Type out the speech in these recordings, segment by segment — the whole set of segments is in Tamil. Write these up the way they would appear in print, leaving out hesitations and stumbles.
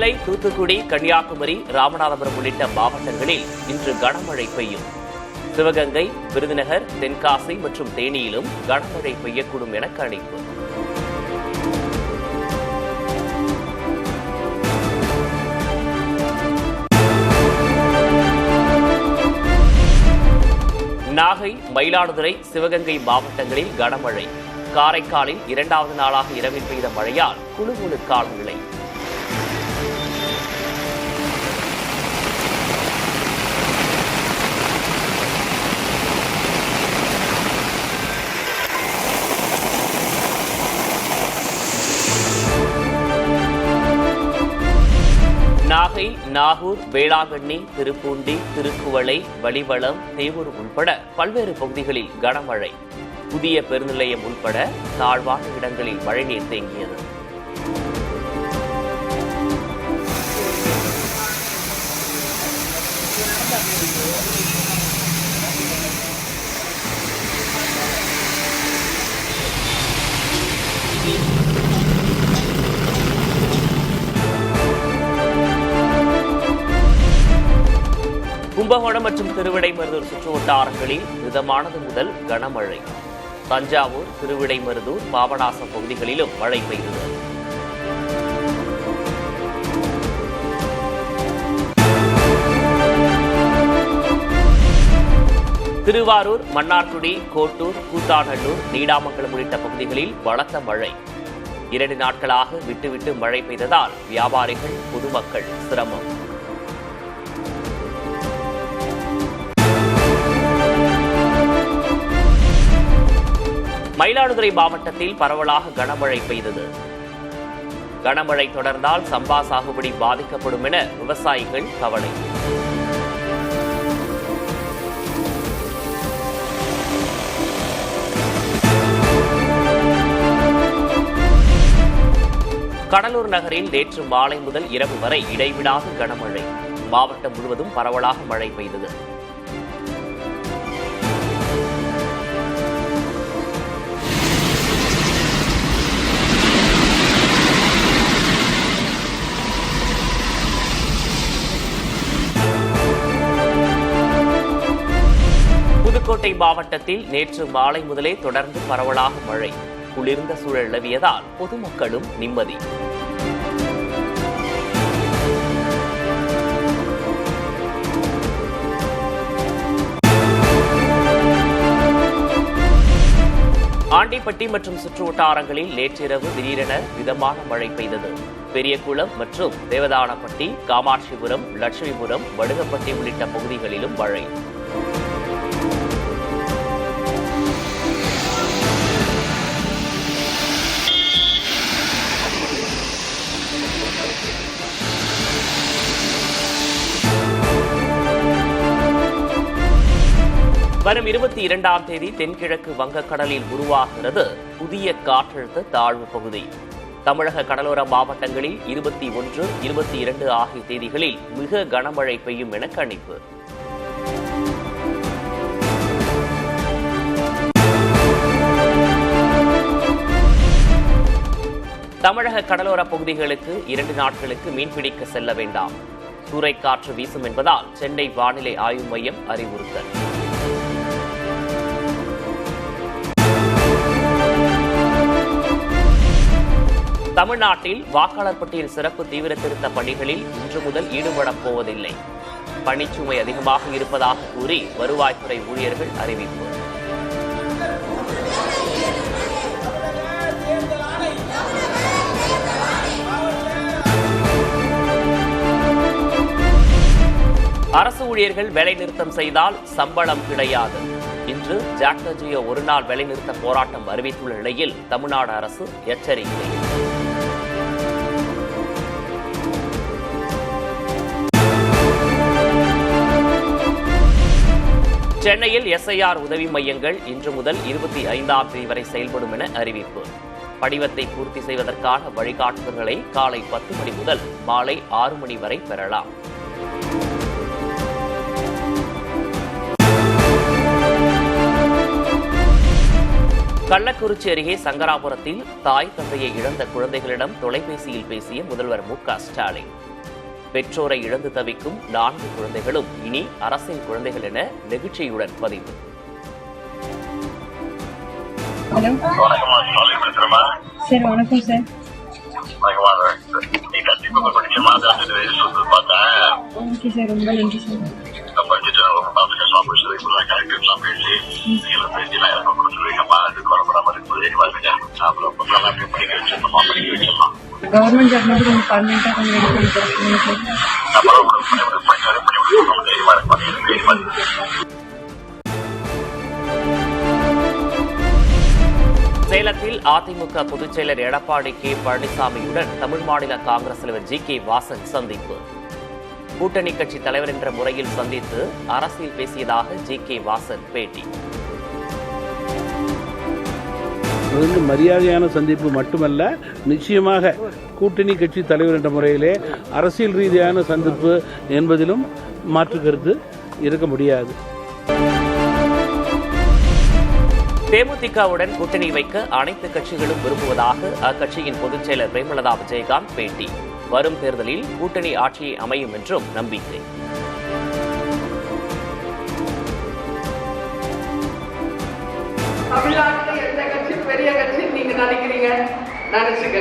நெல்லை, தூத்துக்குடி, கன்னியாகுமரி, ராமநாதபுரம் உள்ளிட்ட மாவட்டங்களில் இன்று கனமழை பெய்யும். சிவகங்கை, விருதுநகர், தென்காசி மற்றும் தேனியிலும் கனமழை பெய்யக்கூடும் என கணிப்பு. நாகை, மயிலாடுதுறை, சிவகங்கை மாவட்டங்களில் கனமழை. காரைக்காலில் 2வது நாளாக இரவில் பெய்த மழையால் குளுகுளு காலநிலை. நாகை, நாகூர், வேளாங்கண்ணி, திருப்பூண்டி, திருக்குவளை, வலிவலம், தேவூர் உள்பட பல்வேறு பகுதிகளில் கனமழை. புதிய பெருநிலையம் உள்பட தாழ்வான இடங்களில் மழைநீர் தேங்கியது. கும்பகோணம் மற்றும் திருவிடைமருதூர் சுற்றுவட்டாரங்களில் மிதமானது முதல் கனமழை. தஞ்சாவூர், திருவிடைமருதூர், பாபநாசம் பகுதிகளிலும் மழை பெய்தது. திருவாரூர், மன்னார்குடி, கோட்டூர், கூத்தாநல்லூர், நீடாமங்கலம் உள்ளிட்ட பகுதிகளில் பலத்த மழை. 2 நாட்களாக விட்டுவிட்டு மழை பெய்ததால் வியாபாரிகள், பொதுமக்கள் சிரமம். மயிலாடுதுறை மாவட்டத்தில் பரவலாக கனமழை பெய்தது. கனமழை தொடர்ந்தால் சம்பா சாகுபடி பாதிக்கப்படும் என விவசாயிகள் கவலை. கடலூர் நகரில் நேற்று மாலை முதல் இரவு வரை இடைவிடாது கனமழை. மாவட்டம் முழுவதும் பரவலாக மழை பெய்தது. புதுக்கோட்டை மாவட்டத்தில் நேற்று மாலை முதலே தொடர்ந்து பரவலாக மழை. குளிர்ந்த சூழல் நிலவியதால் பொதுமக்களும் நிம்மதி. ஆண்டிப்பட்டி மற்றும் சுற்றுவட்டாரங்களில் நேற்றிரவு திடீரென மிதமான மழை பெய்தது. பெரியகுளம் மற்றும் தேவதானப்பட்டி, காமாட்சிபுரம், லட்சுமிபுரம், வடுகப்பட்டி உள்ளிட்ட பகுதிகளிலும் மழை. வரும் 22ஆம் தேதி தென்கிழக்கு வங்கக்கடலில் உருவாகிறது புதிய காற்றழுத்த தாழ்வு பகுதி. தமிழக கடலோர மாவட்டங்களில் 21, 22 ஆகிய தேதிகளில் மிக கனமழை பெய்யும் என கணிப்பு. தமிழக கடலோர பகுதிகளுக்கு 2 நாட்களுக்கு மீன்பிடிக்க செல்ல வேண்டாம். சூறைக்காற்று வீசும் என்பதால் சென்னை வானிலை ஆய்வு மையம் அறிவுறுத்தல். தமிழ்நாட்டில் வாக்காளர் பட்டியல் சிறப்பு தீவிர திருத்த பணிகளில் இன்று முதல் ஈடுபடப் போவதில்லை. பணிச்சுமை அதிகமாக இருப்பதாக கூறி வருவாய்த்துறை ஊழியர்கள் அறிவிப்பு. அரசு ஊழியர்கள் வேலைநிறுத்தம் செய்தால் சம்பளம் கிடையாது. இன்று ஜாக்டோ ஜியோ ஒருநாள் வேலைநிறுத்த போராட்டம் அறிவித்துள்ள நிலையில் தமிழ்நாடு அரசு எச்சரிக்கை. சென்னையில் SIR உதவி மையங்கள் இன்று முதல் 25ஆம் தேதி வரை செயல்படும் என அறிவிப்பு. படிவத்தை பூர்த்தி செய்வதற்கான வழிகாட்டுதல்களை காலை 10 மணி முதல் மாலை 6 மணி வரை பெறலாம். கள்ளக்குறிச்சி அருகே சங்கராபுரத்தில் தாய் தந்தையை இழந்த குழந்தைகளிடம் தொலைபேசியில் பேசிய முதல்வர் மு.க.ஸ்டாலின். பெற்றோரை இழந்து தவிக்கும் 4 குழந்தைகளும் இனி அரசின் குழந்தைகள் என நெகிழ்ச்சியுடன் பதிவு. சார் வணக்கம் சார். ஓகே சார், ரொம்ப நன்றி சார். கவர்மெண்ட் ஜாப் மட்டும் கொஞ்சம் பர்மனெண்டா கொஞ்சம் ரெடி பண்ணி தரணும் சார். சேலத்தில் அதிமுக பொதுச் செயலர் எடப்பாடி கே. பழனிசாமியுடன் தமிழ் மாநில காங்கிரஸ் தலைவர் ஜி.கே. வாசன் சந்திப்பு. கூட்டணி கட்சி தலைவர் என்ற முறையில் சந்தித்து அரசியல் பேசியதாக ஜி.கே. வாசன் பேட்டி. மரியாதையான சந்திப்பு மட்டுமல்ல, நிச்சயமாக கூட்டணி கட்சி தலைவர் என்ற முறையிலே அரசியல் ரீதியான சந்திப்பு என்பதிலும் மாற்று கருத்து இருக்க முடியாது. தேமுதிகவுடன் கூட்டணி வைக்க அனைத்து கட்சிகளும் விரும்புவதாக அக்கட்சியின் பொதுச் செயலர் பிரேமலதா விஜயகாந்த் பேட்டி. வரும் தேர்தலில் கூட்டணி ஆட்சியை அமையும் என்றும் நம்பிக்கை. தமிழ்நாட்டில் எந்த கட்சி பெரிய கட்சி நீங்க நினைக்கிறீங்க? நினைச்சுக்க.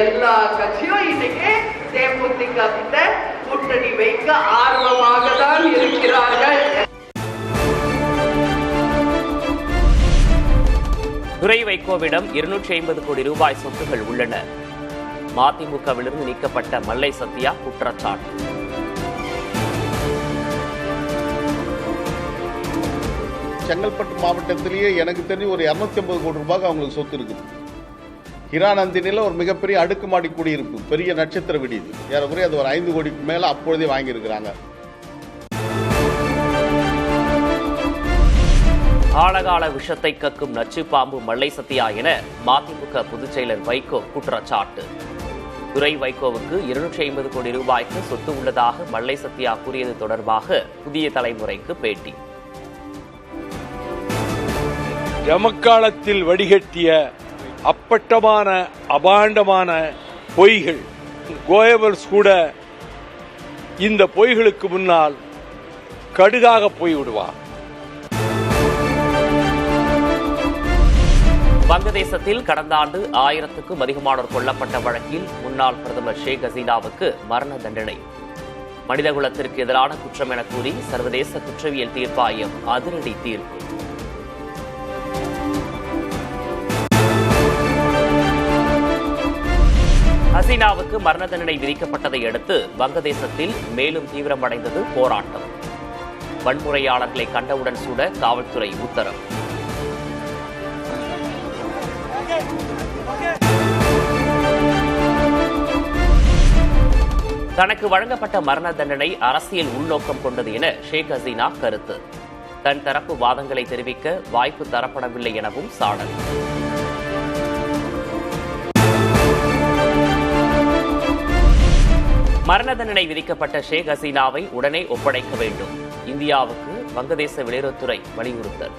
எல்லா கட்சியும் இன்னைக்கு தேமுதிக கிட்ட கூட்டணி வைக்க ஆர்வமாக தான் இருக்கிறார்கள். துரை வைகோவிடம் 250 கோடி ரூபாய் சொத்துகள் உள்ளன. மதிமுகவிலிருந்து நீக்கப்பட்ட மல்லை சத்யா குற்றச்சாட்டு. செங்கல்பட்டு மாவட்டத்திலேயே எனக்கு தெரிஞ்சு ஒரு 250 கோடி ரூபாய்க்கு அவங்களுக்கு சொத்து இருக்குது. ஹிரானந்தினில ஒரு மிகப்பெரிய அடுக்குமாடி குடியிருப்பு, பெரிய நட்சத்திர விடுதி, ஏறக்குறைய அது ஒரு 5 கோடிக்கு மேல அப்பொழுதே வாங்கியிருக்கிறாங்க. ஆழகால விஷத்தை கக்கும் நச்சு பாம்பு மல்லை சத்யா என மதிமுக பொதுச் செயலர் வைகோ குற்றச்சாட்டு. துரை வைகோவுக்கு 250 கோடி ரூபாய்க்கு சொத்து உள்ளதாக மல்லை சத்யா கூறியது தொடர்பாக புதிய தலைமுறைக்கு பேட்டி. ஜமக்காலத்தில் வடிகட்டிய அப்பட்டமான அபாண்டமான பொய்கள், கோயபல்ஸ் கூட இந்த பொய்களுக்கு முன்னால் கடுகாக போய்விடுவார். வங்கதேசத்தில் கடந்த ஆண்டு 1000க்கும் அதிகமானோர் கொல்லப்பட்ட வழக்கில் முன்னாள் பிரதமர் ஷேக் ஹசீனாவுக்கு மரண தண்டனை. மனிதகுலத்திற்கு எதிரான குற்றம் என கூறி சர்வதேச குற்றவியல் தீர்ப்பாயம் அதிரடி தீர்ப்பு. ஹசீனாவுக்கு மரண தண்டனை விதிக்கப்பட்டதை அடுத்து வங்கதேசத்தில் மேலும் தீவிரமடைந்தது போராட்டம். வன்முறையாளர்களை கண்டவுடன் சூட காவல்துறை உத்தரவு. தனக்கு வழங்கப்பட்ட மரண தண்டனை அரசியல் உள்நோக்கம் கொண்டது என ஷேக் ஹசீனா கருத்து. தன் தரப்பு வாதங்களை தெரிவிக்க வாய்ப்பு தரப்படவில்லை எனவும் சாடல். மரண தண்டனை விதிக்கப்பட்ட ஷேக் ஹசீனாவை உடனே ஒப்படைக்க வேண்டும். இந்தியாவுக்கு வங்கதேச வெளியுறவுத்துறை வலியுறுத்தல்.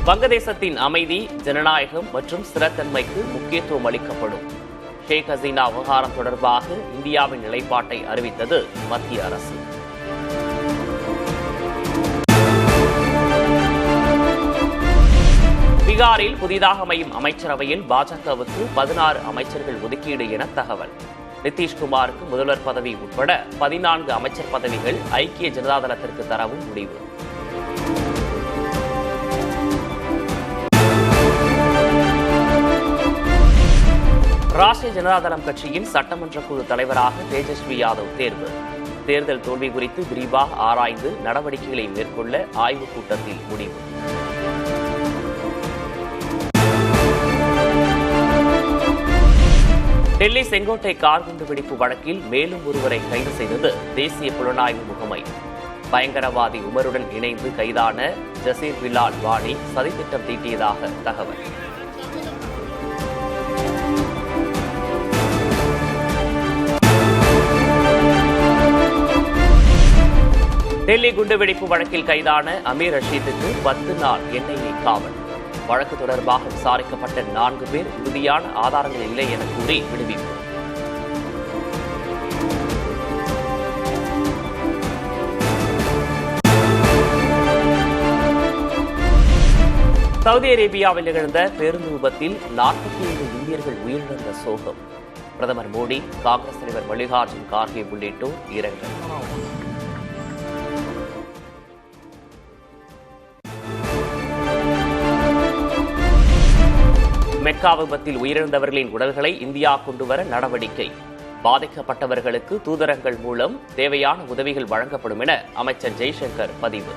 வங்கதேசத்தின் அமைதி, ஜனநாயகம் மற்றும் ஸ்திரத்தன்மைக்கு முக்கியத்துவம் அளிக்கப்படும். ஷேக் ஹசீனா விவகாரம் தொடர்பாக இந்தியாவின் நிலைப்பாட்டை அறிவித்தது மத்திய அரசு. பீகாரில் புதிதாக அமையும் அமைச்சரவையில் பாஜகவுக்கு 16 அமைச்சர்கள் ஒதுக்கீடு என தகவல். நிதிஷ்குமாருக்கு முதல்வர் பதவி உட்பட 14 அமைச்சர் பதவிகள் ஐக்கிய ஜனதாதளத்திற்கு தரவும் முடிவு. ராஷ்டிரிய ஜனதாதளம் கட்சியின் சட்டமன்ற குழு தலைவராக தேஜஸ்வி யாதவ் தேர்வு. தேர்தல் தோல்வி குறித்து விரிவாக ஆராய்ந்து நடவடிக்கைகளை மேற்கொள்ள ஆய்வுக் கூட்டத்தில் முடிவு. டெல்லி செங்கோட்டை கார் குண்டு வெடிப்பு வழக்கில் மேலும் ஒருவரை கைது செய்தது தேசிய புலனாய்வு முகமை. பயங்கரவாதி உமருடன் இணைந்து கைதான ஜசீர் பிலால் வாணி சதித்திட்டம் தீட்டியதாக தகவல். டெல்லி குண்டுவெடிப்பு வழக்கில் கைதான அமீர் ரஷீதுக்கு 10 நாள் என்ஐஏ காவல். வழக்கு தொடர்பாக விசாரிக்கப்பட்ட 4 பேர் உறுதியான ஆதாரங்கள் இல்லை என கூறி விடுவிப்பு. சவுதி அரேபியாவில் நிகழ்ந்த பேருந்து விபத்தில் 47 இந்தியர்கள் உயிரிழந்த சோகம். பிரதமர் மோடி, காங்கிரஸ் தலைவர் மல்லிகார்ஜுன் கார்கே உள்ளிட்டோர் இரங்கல். மெக்கா விபத்தில் உயிரிழந்தவர்களின் உடல்களை இந்தியா கொண்டுவர நடவடிக்கை. பாதிக்கப்பட்டவர்களுக்கு தூதரங்கள் மூலம் தேவையான உதவிகள் வழங்கப்படும் என அமைச்சர் ஜெய்சங்கர் பதிவு.